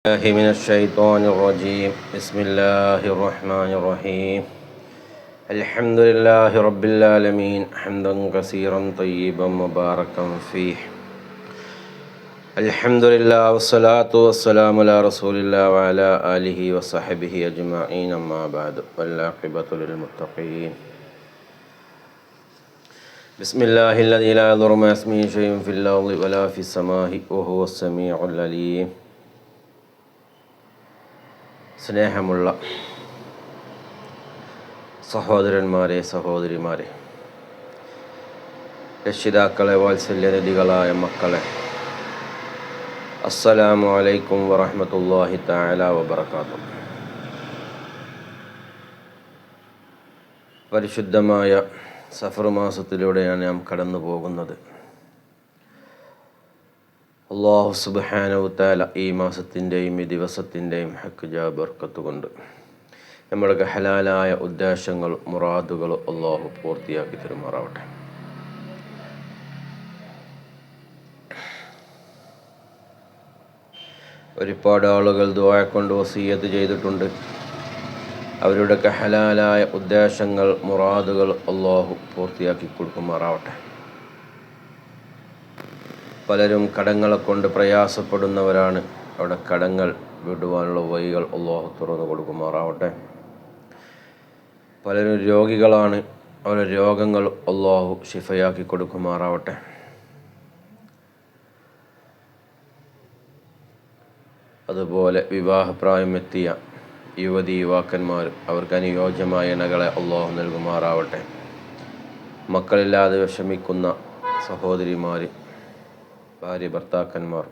من الشيطان الرجيم بسم الله الرحمن الرحيم الحمد لله رب العالمين حمدا كثيرا طيبا مباركا فيه الحمد لله والصلاة والسلام على رسول الله وعلى آله وصحبه أجمعين أما بعد والعاقبة للمتقين بسم الله الذي لا يضر مع اسمه شيء في الأرض ولا في السماء وهو السميع العليم. സ്നേഹമുള്ള സഹോദരന്മാരെ, സഹോദരിമാരെ, രക്ഷിതാക്കളെ, വാത്സല്യനിധികളായ മക്കളെ, അസ്സലാമു അലൈക്കും വറഹ്മത്തുള്ളാഹി തആല വബറകാതുഹു. പരിശുദ്ധമായ സഫർ മാസത്തിലൂടെയാണ് നാം കടന്നു പോകുന്നത്. അല്ലാഹു സുബ്ഹാനഹു വ തആല ഈ മാസത്തിൻ്റെയും ഈ ദിവസത്തിൻ്റെയും ഹക്ക് ജാ ബർക്കത്ത് കൊണ്ട് നമ്മുടെ ഹലാലായ ഉദ്ദേശങ്ങൾ, മുറാദുകൾ അല്ലാഹു പൂർത്തിയാക്കി തരുമാറാവട്ടെ. ഒരുപാട് ആളുകൾ ദുആ കൊണ്ട് വസിയ്യത്ത് ചെയ്തിട്ടുണ്ട്. അവരുടെയൊക്കെ ഹലാലായ ഉദ്ദേശങ്ങൾ, മുറാദുകൾ അല്ലാഹു പൂർത്തിയാക്കി കൊടുക്കുമാറാവട്ടെ. പലരും കടങ്ങളെ കൊണ്ട് പ്രയാസപ്പെടുന്നവരാണ്. അവിടെ കടങ്ങൾ വിടുവാനുള്ള വഴികൾ അല്ലാഹു തുറന്നു കൊടുക്കുമാറാവട്ടെ. പലരും രോഗികളാണ്. അവരുടെ രോഗങ്ങൾ അല്ലാഹു ശിഫയാക്കി കൊടുക്കുമാറാവട്ടെ. അതുപോലെ വിവാഹപ്രായമെത്തിയ യുവതി യുവാക്കന്മാർ, അവർക്ക് അനുയോജ്യമായ ഇണകളെ അല്ലാഹു നൽകുമാറാവട്ടെ. മക്കളില്ലാതെ വിഷമിക്കുന്ന സഹോദരിമാർ, ഭാര്യ ഭർത്താക്കന്മാർ,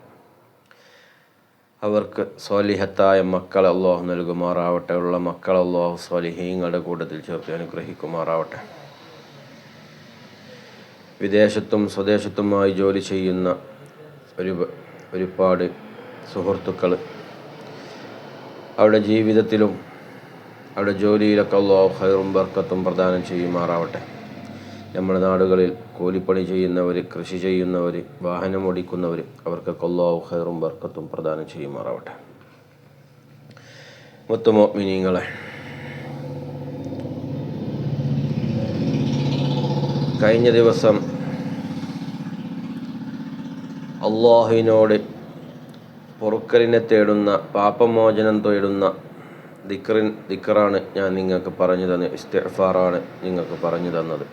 അവർക്ക് സ്വാലിഹത്തായ മക്കളെ അല്ലാഹു നൽകുമാറാവട്ടെ. ഉള്ള മക്കളെ അല്ലാഹു സ്വാലിഹീങ്ങളുടെ കൂട്ടത്തിൽ ചേർത്ത് അനുഗ്രഹിക്കുമാറാവട്ടെ. വിദേശത്തും സ്വദേശത്തുമായി ജോലി ചെയ്യുന്ന ഒരുപാട് സുഹൃത്തുക്കൾ, അവരുടെ ജീവിതത്തിലും അവരുടെ ജോലിയിലൊക്കെ അല്ലാഹു ഖൈറും ബർക്കത്തും പ്രദാനം ചെയ്യുമാറാവട്ടെ. നമ്മുടെ നാടുകളിൽ കൂലിപ്പണി ചെയ്യുന്നവർ, കൃഷി ചെയ്യുന്നവർ, വാഹനം ഓടിക്കുന്നവർ, അവർക്കൊക്കെ അല്ലാഹു ഖൈറും ബർക്കത്തും പ്രദാനം ചെയ്യുമാറാവട്ടെ. മുത്തു മുഅ്മിനീങ്ങളെ, കഴിഞ്ഞ ദിവസം അല്ലാഹുവിനോട് പൊറുക്കലിനെ തേടുന്ന, പാപമോചനം തേടുന്ന ദിക്റാണ് ഞാൻ നിങ്ങൾക്ക് പറഞ്ഞു തന്നത്. ഇസ്തിഗ്ഫാറാണ് നിങ്ങൾക്ക് പറഞ്ഞു തന്നത്.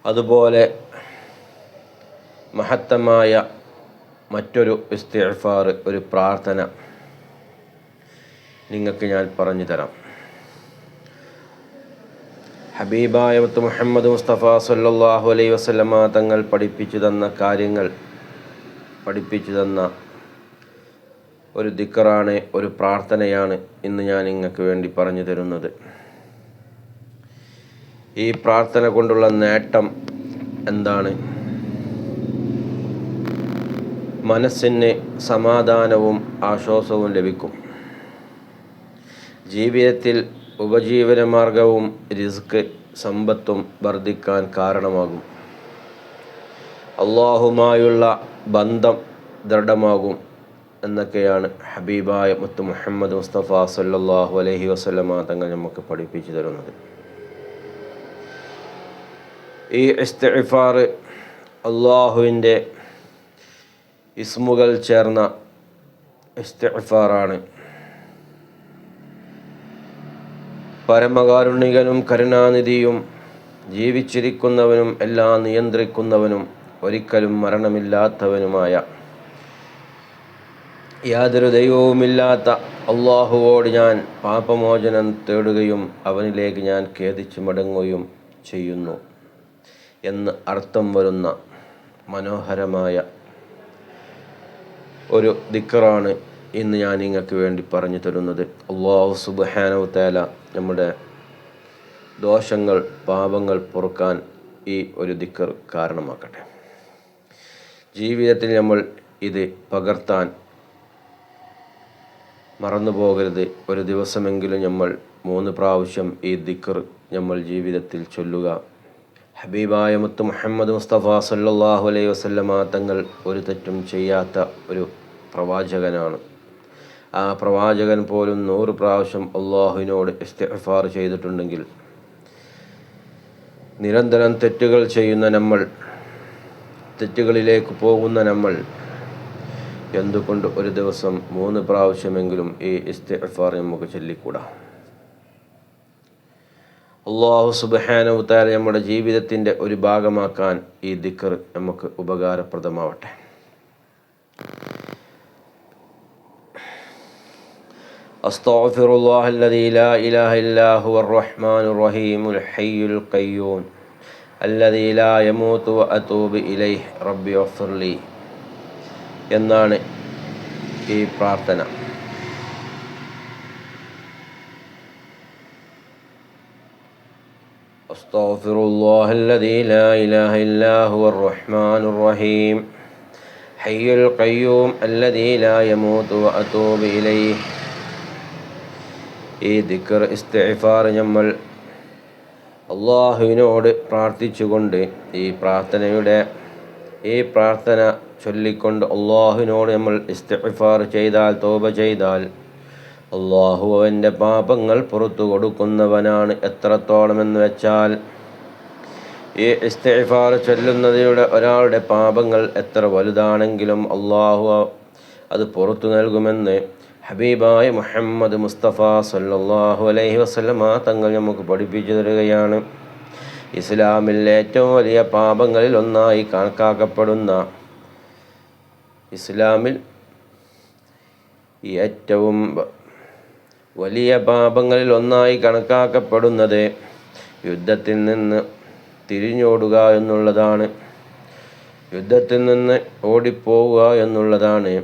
അതുപോലെ മഹത്തമായ മറ്റൊരു ഇസ്തിഗ്ഫാർ, ഒരു പ്രാർത്ഥന നിങ്ങൾക്ക് ഞാൻ പറഞ്ഞു തരാം. ഹബീബായ മുഹമ്മദ് മുസ്തഫ സല്ലല്ലാഹു അലൈഹി വസല്ലമ തങ്ങൾ പഠിപ്പിച്ചു തന്ന കാര്യങ്ങൾ, പഠിപ്പിച്ചു തന്ന ഒരു ദിക്റാണ്, ഒരു പ്രാർത്ഥനയാണ് ഇന്ന് ഞാൻ നിങ്ങൾക്ക് വേണ്ടി പറഞ്ഞു തരുന്നത്. ഈ പ്രാർത്ഥന കൊണ്ടുള്ള നേട്ടം എന്താണ്? മനസ്സിന് സമാധാനവും ആശ്വാസവും ലഭിക്കും. ജീവിതത്തിൽ ഉപജീവനമാർഗവും റിസ്ക്, സമ്പത്തും വർദ്ധിക്കാൻ കാരണമാകും. അല്ലാഹുമായുള്ള ബന്ധം ദൃഢമാകും എന്നൊക്കെയാണ് ഹബീബായ മുത്ത് മുഹമ്മദ് മുസ്തഫ സല്ലല്ലാഹു അലൈഹി വസല്ലമ തങ്ങൾ നമുക്ക് പഠിപ്പിച്ചു തരുന്നത്. ഈ ഇസ്തിഗ്ഫാർ അല്ലാഹുവിൻ്റെ ഇസ്മുകൾ ചേർന്ന ഇസ്തിഗ്ഫാറാണ്. പരമകാരുണികനും കരുണാനിധിയും ജീവിച്ചിരിക്കുന്നവനും എല്ലാം നിയന്ത്രിക്കുന്നവനും ഒരിക്കലും മരണമില്ലാത്തവനുമായ, യാതൊരു ദൈവവുമില്ലാത്ത അല്ലാഹുവോട് ഞാൻ പാപമോചനം തേടുകയും അവനിലേക്ക് ഞാൻ ഖേദിച്ചു മടങ്ങുകയും ചെയ്യുന്നു എന്ന് അർത്ഥം വരുന്ന മനോഹരമായ ഒരു ദിക്റാണ് ഇന്ന് ഞാൻ നിങ്ങൾക്ക് വേണ്ടി പറഞ്ഞു തരുന്നത്. അല്ലാഹു സുബ്ഹാനഹു വ തആല നമ്മുടെ ദോഷങ്ങൾ, പാപങ്ങൾ പൊറുക്കാൻ ഈ ഒരു ദിക്ർ കാരണമാക്കട്ടെ. ജീവിതത്തിൽ നമ്മൾ ഇത് പകർത്താൻ മറന്നു പോകരുത്. ഒരു ദിവസമെങ്കിലും നമ്മൾ 3 പ്രാവശ്യം ഈ ദിക്ർ നമ്മൾ ജീവിതത്തിൽ ചൊല്ലുക. ഹബീബായ മുത്ത് മുഹമ്മദ് മുസ്തഫ സല്ലല്ലാഹു അലൈഹി വസല്ലമ തങ്ങൾ ഒരു തെറ്റും ചെയ്യാത്ത ഒരു പ്രവാചകനാണ്. ആ പ്രവാചകൻ പോലും 100 പ്രാവശ്യം അള്ളാഹുവിനോട് ഇസ്തിഗ്ഫാർ ചെയ്തിട്ടുണ്ടെങ്കിൽ, നിരന്തരം തെറ്റുകൾ ചെയ്യുന്ന നമ്മൾ, തെറ്റുകളിലേക്ക് പോകുന്ന നമ്മൾ എന്തുകൊണ്ട് ഒരു ദിവസം 3 പ്രാവശ്യമെങ്കിലും ഈ ഇസ്തിഗ്ഫാർ നമുക്ക് ചൊല്ലിക്കൂടാ? അല്ലാഹു സുബ്ഹാനഹു തആല നമ്മുടെ ജീവിതത്തിൻ്റെ ഒരു ഭാഗമാക്കാൻ ഈ ദിക്ർ നമുക്ക് ഉപകാരപ്രദമാവട്ടെ. അസ്തഗ്ഫിറുല്ലാഹല്ലദീ ലാ ഇലാഹ ഇല്ലാ ഹുവർ റഹ്മാനുർ റഹീമുൽ ഹയ്യുൽ ഖയ്യൂം അല്ലദീ ലാ യമൂതു വ അതൂബു ഇലൈഹി റബ്ബി ഗ്ഫിർലി എന്നാണ് ഈ പ്രാർത്ഥന. അസ്തഗ്ഫിറുല്ലാഹല്ലദീ ലാ ഇലാഹ ഇല്ലാ ഹുവർ റഹ്മാനുർ റഹീം ഹയ്യുൽ ഖയ്യൂം അല്ലദീ ലാ യമൂതു വ അതൂബു ഇലൈഹി. ഈ ദിക്ർ ഇസ്തിഗ്ഫാർ നമ്മൾ അള്ളാഹുവിനോട് പ്രാർത്ഥിച്ചുകൊണ്ട് ഈ പ്രാർത്ഥന ചൊല്ലിക്കൊണ്ട് അള്ളാഹുവിനോട് നമ്മൾ ഇസ്തിഗ്ഫാർ ചെയ്താൽ, തൗബ ചെയ്താൽ, അള്ളാഹു അവൻ്റെ പാപങ്ങൾ പുറത്തു കൊടുക്കുന്നവനാണ്. എത്രത്തോളമെന്ന് വെച്ചാൽ, ഈ ഇസ്തിഗ്ഫാർ ചൊല്ലുന്നതിലൂടെ ഒരാളുടെ പാപങ്ങൾ എത്ര വലുതാണെങ്കിലും അള്ളാഹു അത് പുറത്തു നൽകുമെന്ന് ഹബീബായ മുഹമ്മദ് മുസ്തഫ സല്ലല്ലാഹു അലൈഹി വസല്ലമ തങ്ങൾ നമുക്ക് പഠിപ്പിച്ചു തരികയാണ്. ഇസ്ലാമിൽ ഏറ്റവും വലിയ പാപങ്ങളിൽ ഒന്നായി കണക്കാക്കപ്പെടുന്ന, ഇസ്ലാമിൽ ഏറ്റവും വലിയ പാപങ്ങളിൽ ഒന്നായി കണക്കാക്കപ്പെടുന്നത് യുദ്ധത്തിൽ നിന്ന് തിരിഞ്ഞോടുക എന്നുള്ളതാണ്, യുദ്ധത്തിൽ നിന്ന് ഓടിപ്പോവുക എന്നുള്ളതാണ്.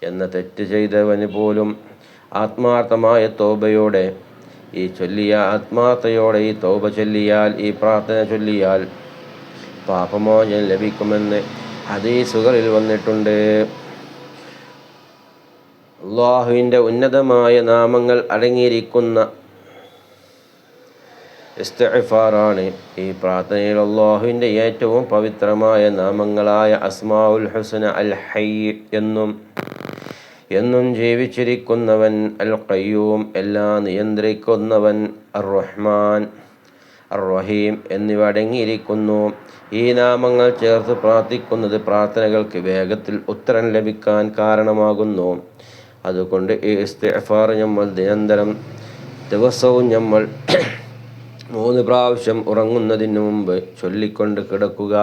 എന്ന തെറ്റ് ചെയ്തവന് പോലും ആത്മാർത്ഥമായ തൗബയോടെ ആത്മാർത്ഥയോടെ ഈ തൗബ ചൊല്ലിയാൽ, ഈ പ്രാർത്ഥന ചൊല്ലിയാൽ പാപമോചനം ലഭിക്കുമെന്ന് ഹദീസുകളിൽ വന്നിട്ടുണ്ട്. അല്ലാഹുവിൻ്റെ ഉന്നതമായ നാമങ്ങൾ അടങ്ങിയിരിക്കുന്ന ഇസ്തിഗ്ഫാറാണ് ഈ പ്രാർത്ഥനയിൽ അല്ലാഹുവിൻ്റെ ഏറ്റവും പവിത്രമായ നാമങ്ങളായ അസ്മാഉൽ ഹുസ്ന അൽ ഹയ്യ് എന്നും ജീവിച്ചിരിക്കുന്നവൻ, അൽ ഖയ്യൂം എല്ലാം നിയന്ത്രിക്കുന്നവൻ, അർ റഹ്മാൻ, അർ റഹീം എന്നിവ അടങ്ങിയിരിക്കുന്നു. ഈ നാമങ്ങൾ ചേർത്ത് പ്രാർത്ഥിക്കുന്നത് പ്രാർത്ഥനകൾക്ക് വേഗത്തിൽ ഉത്തരം ലഭിക്കാൻ കാരണമാകുന്നു. അതുകൊണ്ട് ഈ ഇസ്തിഗ്ഫാർ നമ്മൾ നിരന്തരം ദിവസവും നമ്മൾ 3 പ്രാവശ്യം ഉറങ്ങുന്നതിന് മുമ്പ് ചൊല്ലിക്കൊണ്ട് കിടക്കുക.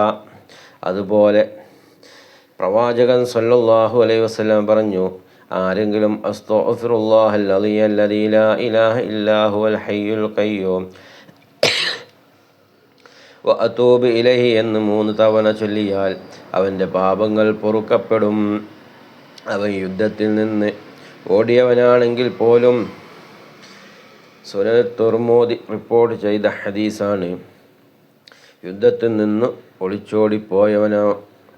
അതുപോലെ പ്രവാചകൻ സല്ലല്ലാഹു അലൈഹി വസല്ലം പറഞ്ഞു, ആരെങ്കിലും അസ്തഗ്ഫിറുല്ലാഹൽ അലീയല്ലദീ ലാ ഇലാഹ ഇല്ലാ ഹുവൽ ഹയ്യുൽ ഖയ്യൂം വ അതൂബു ഇലൈഹി എന്ന് 3 തവണ ചൊല്ലിയാൽ അവൻ്റെ പാപങ്ങൾ പൊറുക്കപ്പെടും. അവൻ യുദ്ധത്തിൽ നിന്ന് ഓടിയവനാണെങ്കിൽ പോലും, സുനൻ തുർമുദി റിപ്പോർട്ട് ചെയ്ത ഹദീസാണ്, യുദ്ധത്തിൽ നിന്ന്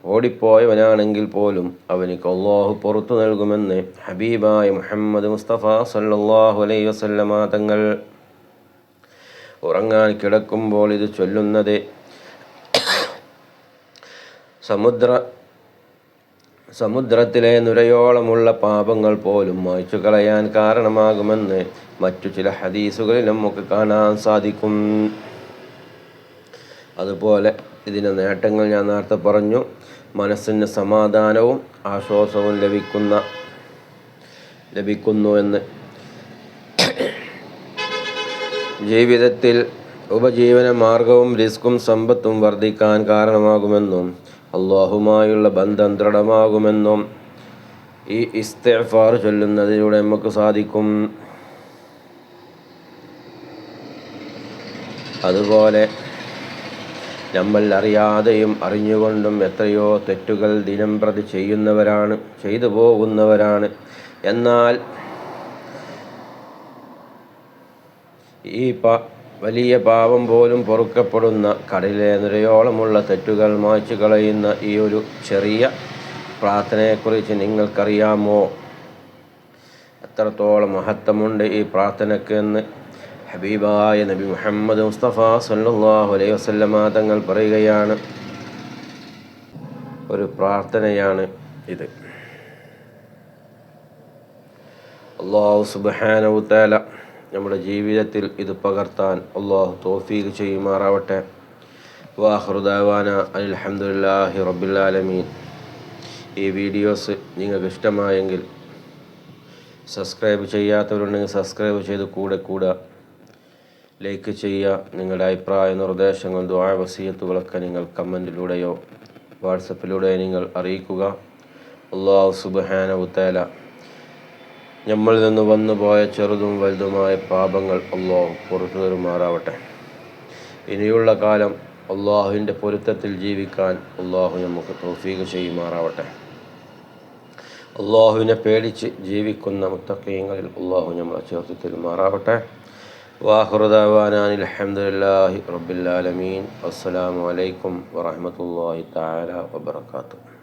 ഓടിപ്പോയവനാണെങ്കിൽ പോലും അവനിക്ക് അല്ലാഹു പുറത്തു നൽകുമെന്ന് ഹബീബായ മുഹമ്മദ് മുസ്തഫ സല്ലല്ലാഹു അലൈഹി വസല്ലമ തങ്ങൾ. ഉറങ്ങാൻ കിടക്കുമ്പോൾ ഇത് ചൊല്ലുന്നത് സമുദ്രത്തിലെ നുരയോളമുള്ള പാപങ്ങൾ പോലും മായ്ച്ചു കളയാൻ കാരണമാകുമെന്ന് മറ്റു ചില ഹദീസുകളിൽ നമുക്ക് കാണാൻ സാധിക്കും. അതുപോലെ ഇതിൻ്റെ നേട്ടങ്ങൾ ഞാൻ നേരത്തെ പറഞ്ഞു. മനസ്സിന് സമാധാനവും ആശ്വാസവും ലഭിക്കുന്നു എന്ന്, ജീവിതത്തിൽ ഉപജീവന മാർഗവും റിസ്ക്കും സമ്പത്തും വർദ്ധിക്കാൻ കാരണമാകുമെന്നും അല്ലാഹുമായുള്ള ബന്ധം ദൃഢമാകുമെന്നും ഈ ഇസ്തിഗ്ഫാർ ചൊല്ലുന്നതിലൂടെ നമുക്ക് സാധിക്കും. അതുപോലെ നമ്മൾ അറിയാതെയും അറിഞ്ഞുകൊണ്ടും എത്രയോ തെറ്റുകൾ ദിനം പ്രതി ചെയ്തു പോകുന്നവരാണ്. എന്നാൽ ഈ വലിയ പാപം പോലും പൊറുക്കപ്പെടുന്ന കടലിലെ നിരയോളമുള്ള തെറ്റുകൾ മായ്ച്ചു കളയുന്ന ഈ ഒരു ചെറിയ പ്രാർത്ഥനയെക്കുറിച്ച് നിങ്ങൾക്കറിയാമോ? എത്രത്തോളം മഹത്വമുണ്ട് ഈ പ്രാർത്ഥനയ്ക്ക് എന്ന് ഹബീബായ നബി മുഹമ്മദ് മുസ്തഫ സല്ലല്ലാഹു അലൈഹി വസല്ലമ തങ്ങൾ പറയുകയാണ്. ഒരു പ്രാർത്ഥനയാണ് ഇത്. അല്ലാഹു സുബ്ഹാനഹു തആല നമ്മുടെ ജീവിതത്തിൽ ഇത് പകർത്താൻ അല്ലാഹു തൗഫീഖ് ചെയ്യുമാറാവട്ടെ. വാഖിറു ദഅവാന അൽഹംദുലില്ലാഹി റബ്ബിൽ ആലമീൻ. ഈ വീഡിയോസ് നിങ്ങൾക്ക് ഇഷ്ടമായെങ്കിൽ സബ്സ്ക്രൈബ് ചെയ്യാത്തവരുണ്ടെങ്കിൽ സബ്സ്ക്രൈബ് ചെയ്ത് കൂടെ ലൈക്ക് ചെയ്യുക. നിങ്ങളുടെ അഭിപ്രായ നിർദ്ദേശങ്ങൾ ദുആ വസിയത്തുകളൊക്കെ നിങ്ങൾ കമൻറ്റിലൂടെയോ വാട്സപ്പിലൂടെയോ നിങ്ങൾ അറിയിക്കുക. അല്ലാഹു സുബ്ഹാനഹു തആല നമ്മളിൽ നിന്ന് വന്നുപോയ ചെറുതും വലുതുമായ പാപങ്ങൾ അല്ലാഹു പുറത്തു തരുമാറാവട്ടെ. ഇനിയുള്ള കാലം അല്ലാഹുവിൻ്റെ പൊരുത്തത്തിൽ ജീവിക്കാൻ അല്ലാഹു നമുക്ക് തൗഫീഖ് ചെയ്യുമാറാവട്ടെ. അല്ലാഹുവിനെ പേടിച്ച് ജീവിക്കുന്ന മുത്തഖീങ്ങളിൽ അല്ലാഹു നമ്മളെ ചേർത്ത് തരുമാറാവട്ടെ. വാഖിറു ദഅവാനാ അൽഹംദുലില്ലാഹി റബ്ബിൽ ആലമീൻ. അസ്സലാമു അലൈക്കും വറഹ്മത്തുള്ളാഹി തആല വബറകാതുഹു.